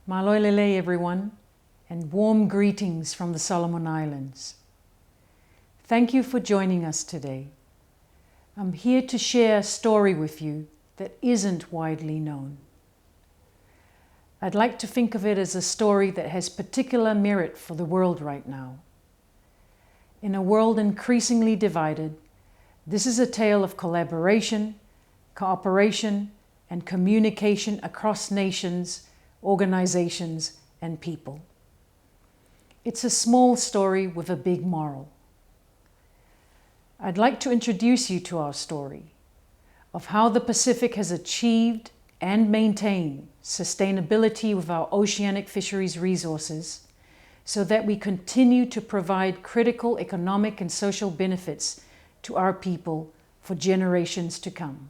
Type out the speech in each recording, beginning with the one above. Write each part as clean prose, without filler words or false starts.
Maloilele everyone, and warm greetings from the Solomon Islands. Thank you for joining us today. I'm here to share a story with you that isn't widely known. I'd like to think of it as a story that has particular merit for the world right now. In a world increasingly divided, this is a tale of collaboration, cooperation, and communication across nations, organizations, and people. It's a small story with a big moral. I'd like to introduce you to our story of how the Pacific has achieved and maintained sustainability with our oceanic fisheries resources so that we continue to provide critical economic and social benefits to our people for generations to come.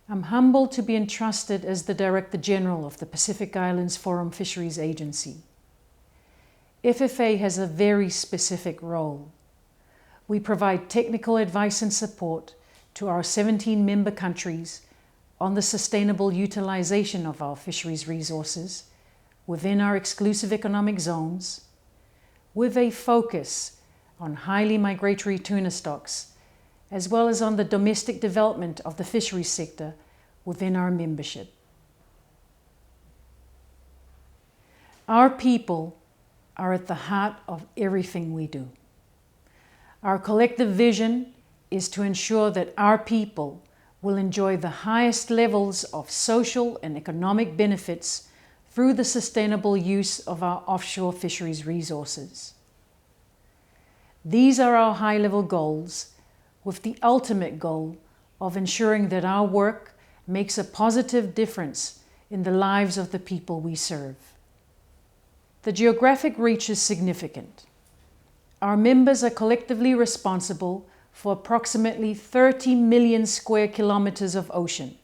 I'm humbled to be entrusted as the Director General of the Pacific Islands Forum Fisheries Agency. FFA has a very specific role. We provide technical advice and support to our 17 member countries on the sustainable utilization of our fisheries resources within our exclusive economic zones, with a focus on highly migratory tuna stocks, as well as on the domestic development of the fisheries sector within our membership. Our people are at the heart of everything we do. Our collective vision is to ensure that our people will enjoy the highest levels of social and economic benefits through the sustainable use of our offshore fisheries resources. These are our high-level goals, with the ultimate goal of ensuring that our work makes a positive difference in the lives of the people we serve. The geographic reach is significant. Our members are collectively responsible for approximately 30 million square kilometers of ocean.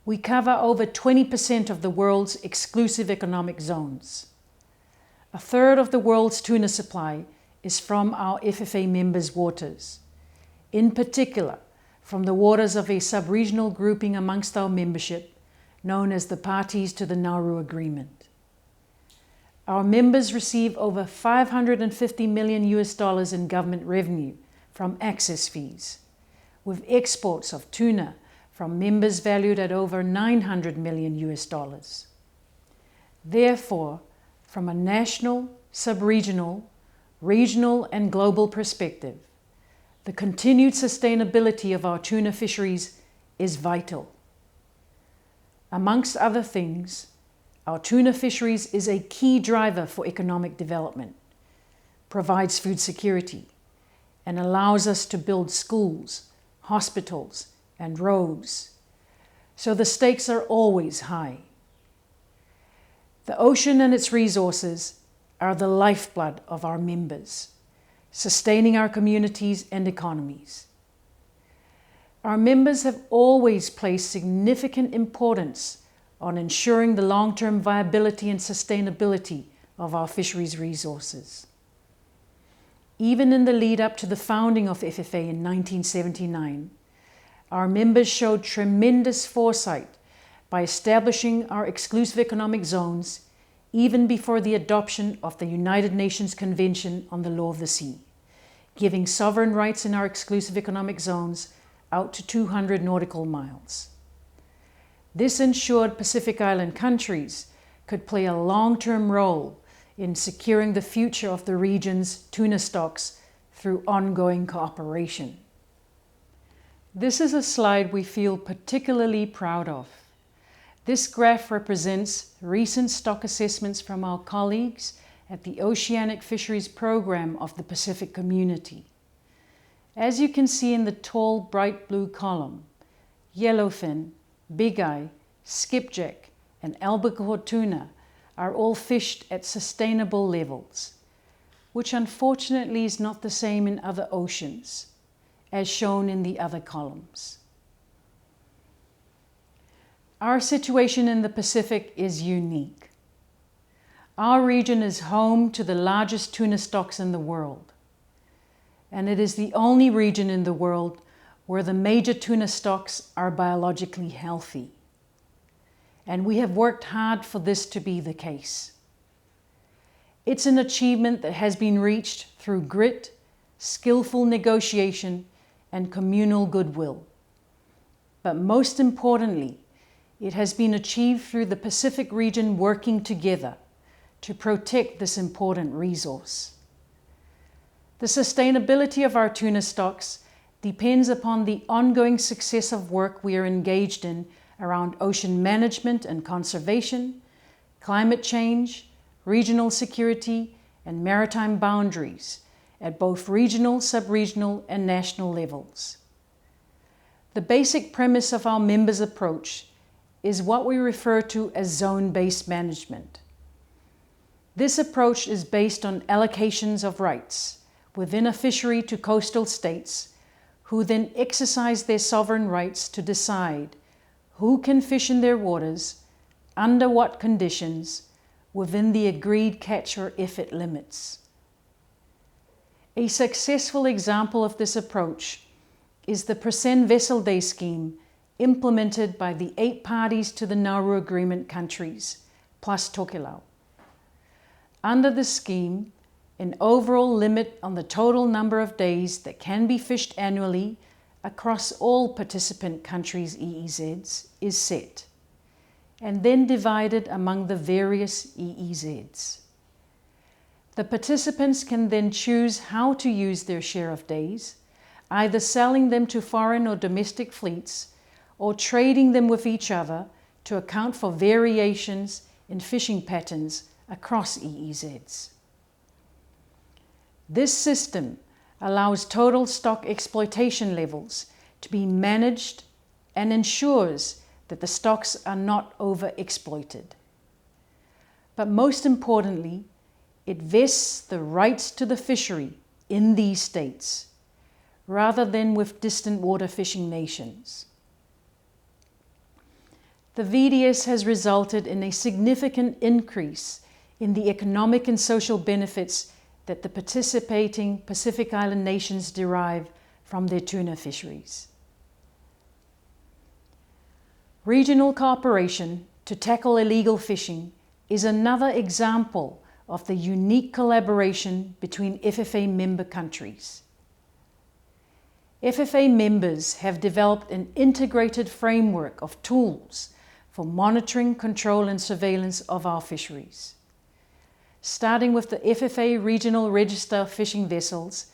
We cover over 20% of the world's exclusive economic zones. A third of the world's tuna supply is from our FFA members' waters, in particular from the waters of a sub-regional grouping amongst our membership known as the Parties to the Nauru Agreement. Our members receive over $550 million in government revenue from access fees, with exports of tuna from members valued at over $900 million. Therefore, from a national, sub-regional, regional, and global perspective, the continued sustainability of our tuna fisheries is vital. Amongst other things, our tuna fisheries is a key driver for economic development, provides food security, and allows us to build schools, hospitals, and roads. So the stakes are always high. The ocean and its resources are the lifeblood of our members, sustaining our communities and economies. Our members have always placed significant importance on ensuring the long-term viability and sustainability of our fisheries resources. Even in the lead up to the founding of FFA in 1979, our members showed tremendous foresight by establishing our exclusive economic zones even before the adoption of the United Nations Convention on the Law of the Sea, giving sovereign rights in our exclusive economic zones out to 200 nautical miles. This ensured Pacific Island countries could play a long-term role in securing the future of the region's tuna stocks through ongoing cooperation. This is a slide we feel particularly proud of. This graph represents recent stock assessments from our colleagues at the Oceanic Fisheries Program of the Pacific Community. As you can see in the tall, bright blue column, yellowfin, big eye, skipjack, and albacore tuna are all fished at sustainable levels, which unfortunately is not the same in other oceans, as shown in the other columns. Our situation in the Pacific is unique. Our region is home to the largest tuna stocks in the world, and it is the only region in the world where the major tuna stocks are biologically healthy. and we have worked hard for this to be the case. It's an achievement that has been reached through grit, skillful negotiation, and communal goodwill. But most importantly, it has been achieved through the Pacific region working together to protect this important resource. The sustainability of our tuna stocks depends upon the ongoing success of work we are engaged in around ocean management and conservation, climate change, regional security, and maritime boundaries at both regional, sub-regional, and national levels. The basic premise of our members' approach is what we refer to as zone-based management. This approach is based on allocations of rights within a fishery to coastal states, who then exercise their sovereign rights to decide who can fish in their waters, under what conditions, within the agreed catch or effort limits. A successful example of this approach is the % Vessel Day scheme implemented by the 8 parties to the Nauru Agreement countries, plus Tokelau. Under the scheme, an overall limit on the total number of days that can be fished annually across all participant countries' EEZs is set, and then divided among the various EEZs. The participants can then choose how to use their share of days, either selling them to foreign or domestic fleets, or trading them with each other to account for variations in fishing patterns across EEZs. This system allows total stock exploitation levels to be managed and ensures that the stocks are not overexploited. But most importantly, it vests the rights to the fishery in these states, rather than with distant water fishing nations. The VDS has resulted in a significant increase in the economic and social benefits that the participating Pacific Island nations derive from their tuna fisheries. Regional cooperation to tackle illegal fishing is another example of the unique collaboration between FFA member countries. FFA members have developed an integrated framework of tools for monitoring, control, and surveillance of our fisheries, starting with the FFA Regional Register of Fishing Vessels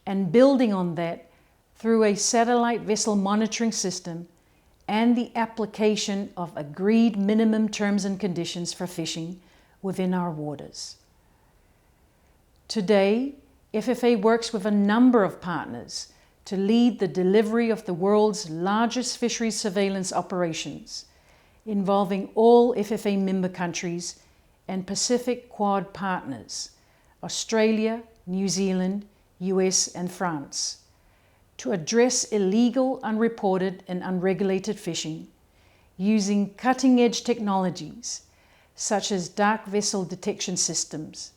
and building on that through a satellite vessel monitoring system and the application of agreed minimum terms and conditions for fishing within our waters. Today, FFA works with a number of partners to lead the delivery of the world's largest fisheries surveillance operations, involving all FFA member countries and Pacific Quad partners, Australia, New Zealand, US, and France, to address illegal, unreported, and unregulated fishing using cutting-edge technologies such as dark vessel detection systems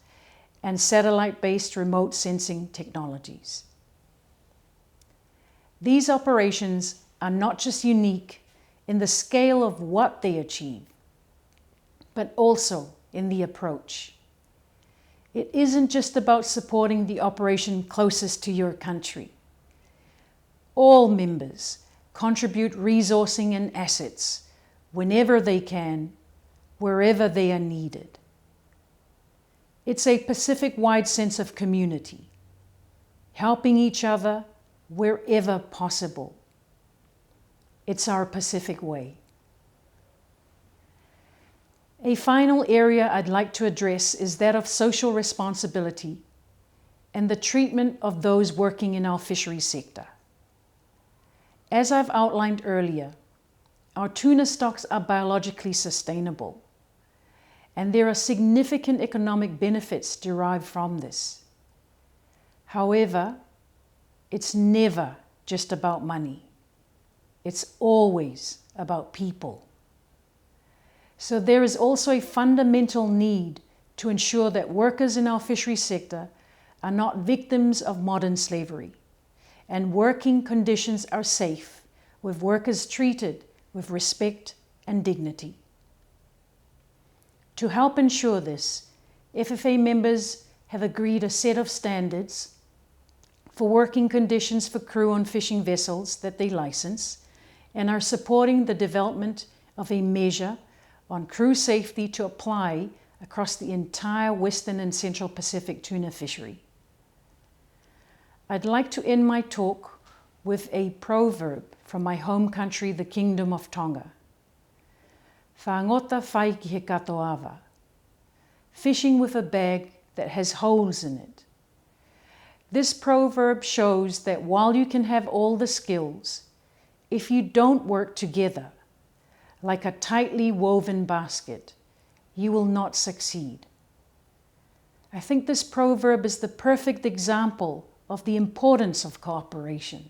and satellite-based remote sensing technologies. These operations are not just unique in the scale of what they achieve, but also in the approach. It isn't just about supporting the operation closest to your country. All members contribute resourcing and assets whenever they can, wherever they are needed. It's a Pacific-wide sense of community, helping each other wherever possible. It's our Pacific way. A final area I'd like to address is that of social responsibility and the treatment of those working in our fisheries sector. As I've outlined earlier, our tuna stocks are biologically sustainable, and there are significant economic benefits derived from this. However, it's never just about money. It's always about people. So there is also a fundamental need to ensure that workers in our fisheries sector are not victims of modern slavery, and working conditions are safe, with workers treated with respect and dignity. To help ensure this, FFA members have agreed a set of standards for working conditions for crew on fishing vessels that they license and are supporting the development of a measure on crew safety to apply across the entire Western and Central Pacific tuna fishery. I'd like to end my talk with a proverb from my home country, the Kingdom of Tonga. Whangota whai ki he katoawa. Fishing with a bag that has holes in it. This proverb shows that while you can have all the skills, if you don't work together, like a tightly woven basket, you will not succeed. I think this proverb is the perfect example of the importance of cooperation.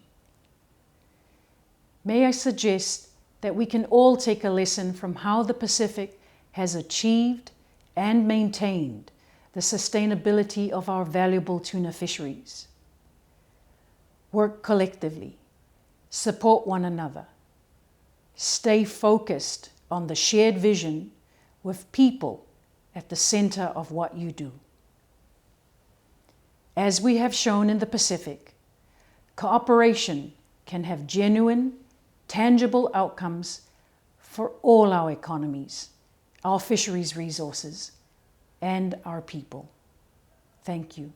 May I suggest that we can all take a lesson from how the Pacific has achieved and maintained the sustainability of our valuable tuna fisheries. Work collectively, support one another, stay focused on the shared vision with people at the center of what you do. As we have shown in the Pacific, cooperation can have genuine, tangible outcomes for all our economies, our fisheries resources, and our people. Thank you.